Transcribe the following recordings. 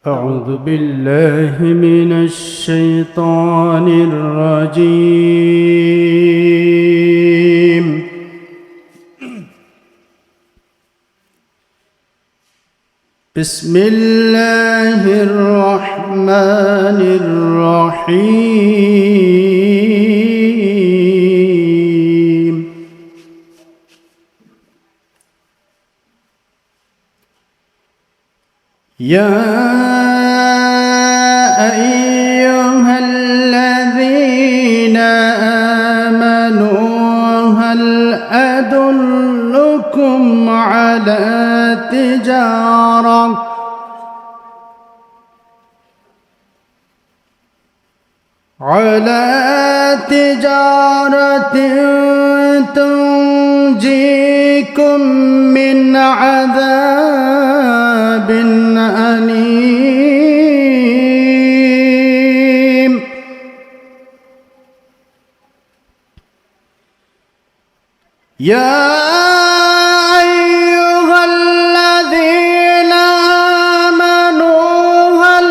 أعوذ بالله من الشيطان الرجيم. بسم الله الرحمن الرحيم. يا أيها الذين آمنوا هل أدلكم على تجارة تنجيكم من عذاب أليم. يا أيها الذين آمنوا هل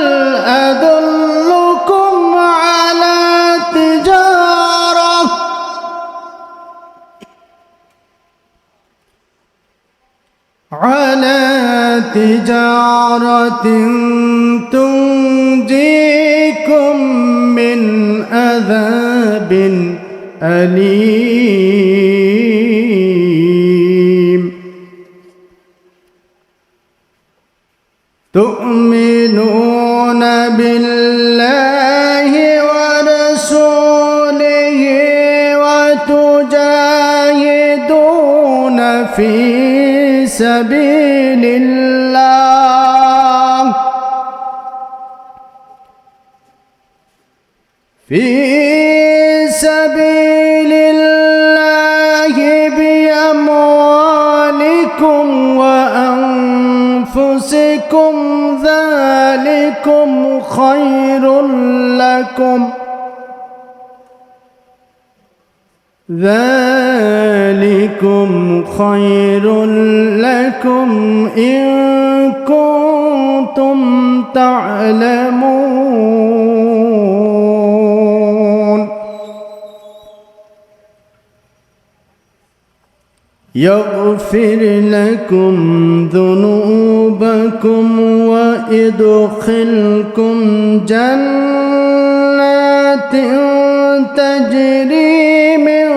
أدلكم على تجارة تنجيكم من عذاب أليم. تؤمنون بالله ورسوله وتجاهدون في سبيل الله بأموالكم وأنفسكم ذلكم خير لكم إن كنتم تعلمون. يغفر لكم ذنوبكم ويدخلكم جنات تجري من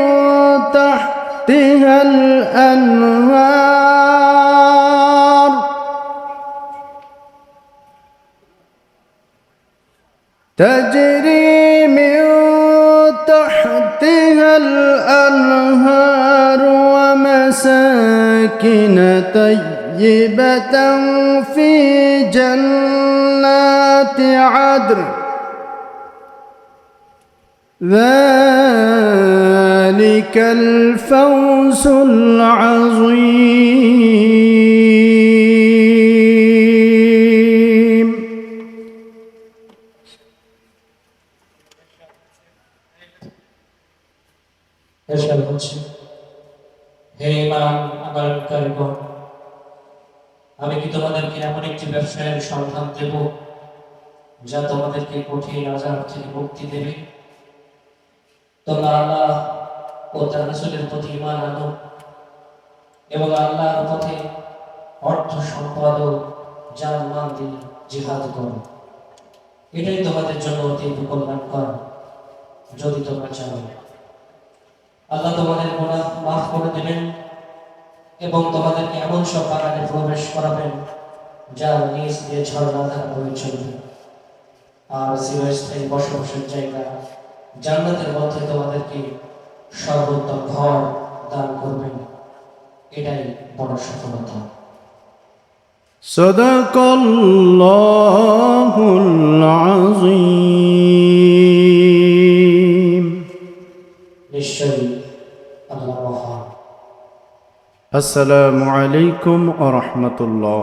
تحتها الأنهار ومساكن طيبة في جنات عدن ذلك الفوز العظيم. হে ইমান আমলকারীগণ, আমি কি তোমাদেরকে এমন একটি ব্যবসায়ের সন্ধান দেব যা তোমাদেরকে কঠিন আযাব থেকে মুক্তি দেবে? তোমরা আল্লাহ ও তার রাসূলের প্রতি ঈমান আনো এবং আল্লাহর পথে অর্থ সম্পদ ও জান-মাল দিয়ে জিহাদ করো। এটাই তোমাদের জন্য অতীব কল্যাণকর যদি তোমরা চাও। আল্লাহ তোমাদের গুনাহ মাফ করে দেবেন এবং তোমাদেরকে এমন সব বাগানে প্রবেশ করাবেন যার নিচ দিয়ে ঝর্ণাধারা বয়ে চলবে, আর চিরস্থায়ী বসবাসের জায়গা জান্নাতের মধ্যে তোমাদেরকে সর্বোত্তম ঘর দান করবেন। এটাই বড় সফলতা। সাদাকাল্লাহুল আযীম। নিশ্চয়ই আল্লাহ মহান। আসসালামু আলাইকুম ওয়া রাহমাতুল্লাহ।